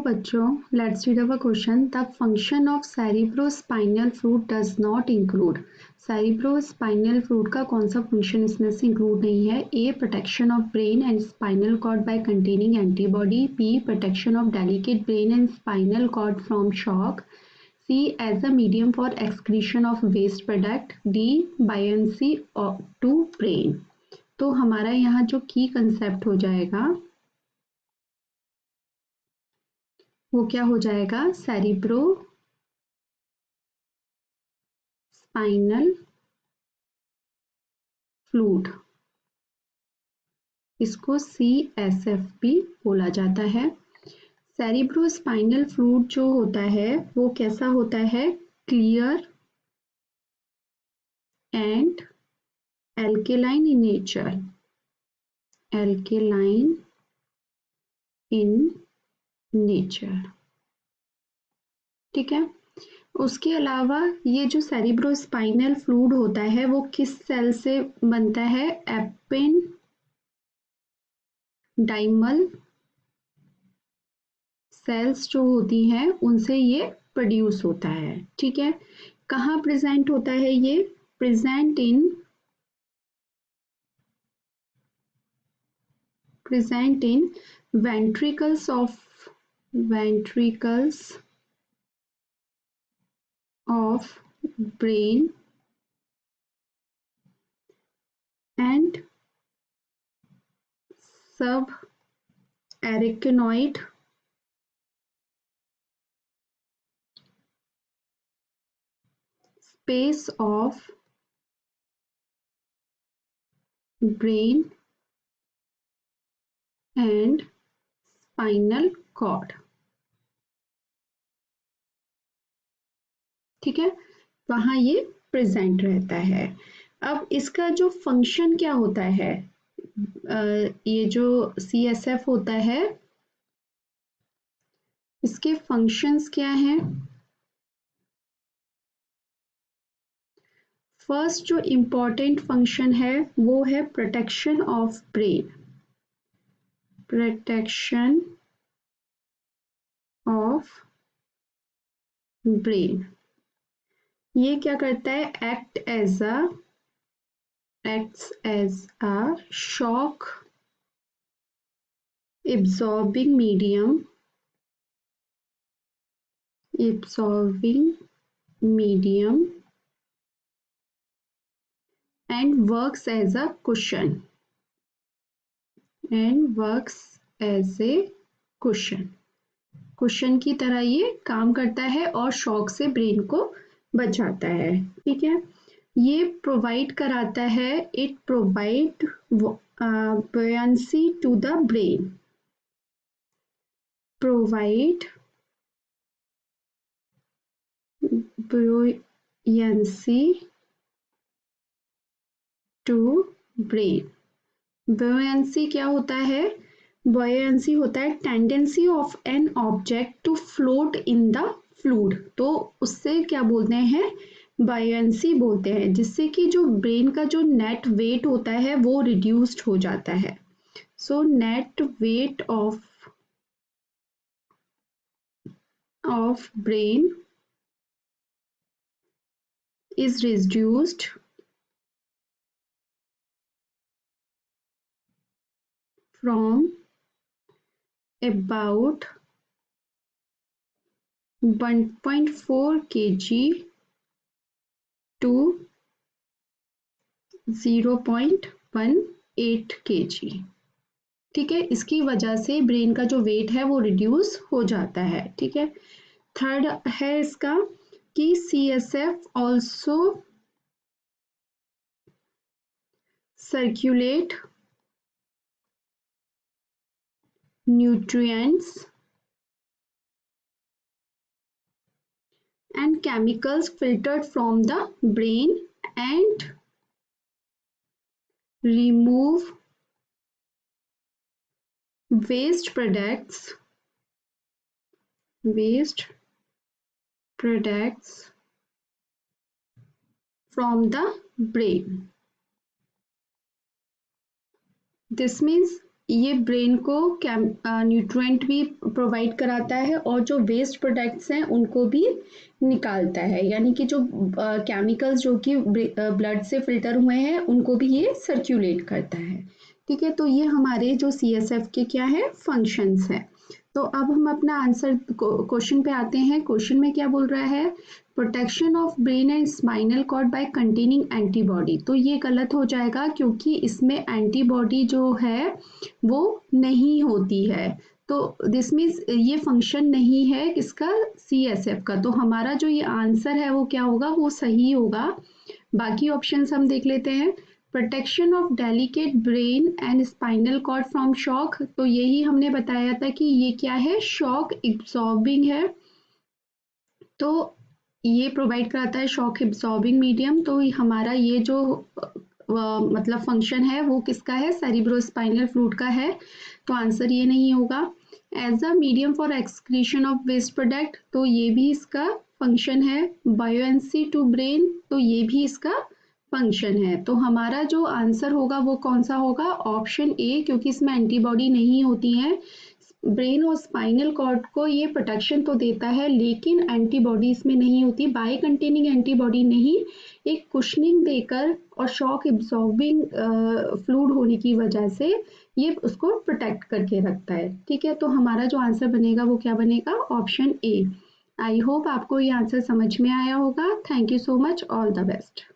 बच्चों, let's read our question. The function of cerebrospinal fluid does not include. Cerebrospinal fluid का कौन सा function इसमें से इंक्लूड नहीं है? A, protection of brain and spinal cord by containing antibody. B, protection of delicate brain and spinal cord from shock. C, as a medium for excretion of waste product. D, buoyancy to brain. तो हमारा यहाँ जो की concept हो जाएगा वो क्या हो जाएगा? सेरिब्रो स्पाइनल फ्लूइड, इसको CSF भी बोला जाता है. सेरिब्रो स्पाइनल फ्लूइड जो होता है वो कैसा होता है? Clear and alkaline in nature. Alkaline in nature, ठीक है. उसके अलावा ये जो सेरिब्रोस्पाइनल फ्लूइड होता है वो किस सेल से बनता है? एपेंडाइमल सेल्स जो होती हैं उनसे ये प्रोड्यूस होता है, ठीक है. कहाँ प्रेजेंट होता है ये? Present in ventricles of brain and subarachnoid space of brain and spinal cord, ठीक है. वहां ये प्रेजेंट रहता है. अब इसका जो फंक्शन क्या होता है, ये जो CSF होता है इसके फंक्शंस क्या हैं? फर्स्ट जो इम्पॉर्टेंट फंक्शन है वो है protection of brain. Protection of brain ये क्या करता है? Acts as a shock absorbing medium and works as a cushion. Cushion की तरह ये काम करता है और शॉक से ब्रेन को बचाता है, ठीक है. ये प्रोवाइड कराता है, it provide buoyancy to the brain. Provide buoyancy to brain. buoyancy क्या होता है? buoyancy होता है tendency of an object to float in the fluid. तो उससे क्या बोलते हैं? buoyancy बोलते हैं, जिससे कि जो ब्रेन का जो नेट वेट होता है वो रिड्यूस्ड हो जाता है. So net weight of brain is reduced from about 1.4 kg to 0.18 kg, ठीक है. इसकी वजह से ब्रेन का जो वेट है वो रिड्यूस हो जाता है, ठीक है. थर्ड है इसका कि CSF also circulate nutrients and chemicals filtered from the brain and remove waste products from the brain. This means ये ब्रेन को न्यूट्रिएंट भी प्रोवाइड कराता है और जो वेस्ट प्रोडक्ट्स हैं उनको भी निकालता है, यानी कि जो केमिकल्स जो कि ब्लड से फिल्टर हुए हैं उनको भी ये सर्कुलेट करता है। ठीक है, तो ये हमारे जो CSF के क्या है फंक्शंस है। तो अब हम अपना आंसर क्वेश्चन पे आते हैं। क्वेश्चन में क्या बोल रहा है, protection of brain and spinal cord by containing antibody. तो ये गलत हो जाएगा क्योंकि इसमें एंटीबॉडी जो है वो नहीं होती है, तो दिस मीन्स ये फंक्शन नहीं है किसका, CSF का। तो हमारा जो ये आंसर है वो क्या होगा, वो सही होगा। बाकी ऑप्शंस हम देख लेते हैं। Protection of delicate brain and spinal cord from shock, तो यही हमने बताया था कि ये क्या है, शॉक एब्सॉर्बिंग है, तो ये प्रोवाइड कराता है शॉक एब्सॉर्बिंग मीडियम। तो हमारा ये जो मतलब फंक्शन है वो किसका है, सेरिब्रोस्पाइनल फ्लूइड का है, तो आंसर ये नहीं होगा। As a medium for excretion of waste product, तो ये भी इसका फंक्शन है। बायोएंसी टू ब्रेन, तो ये भी इसका फंक्शन है। तो हमारा जो आंसर होगा वो कौन सा होगा, ऑप्शन ए, क्योंकि इसमें एंटीबॉडी नहीं होती है। ब्रेन और स्पाइनल कॉर्ड को ये प्रोटेक्शन तो देता है लेकिन एंटीबॉडी इसमें नहीं होती, बाय कंटेनिंग एंटीबॉडी नहीं, एक कुशनिंग देकर और शॉक एब्सॉर्बिंग फ्लूइड होने की वजह से ये उसको प्रोटेक्ट करके रखता है। ठीक है, तो हमारा जो आंसर बनेगा वो क्या बनेगा, ऑप्शन ए। आई होप आपको ये आंसर समझ में आया होगा। Thank you so much, all the best.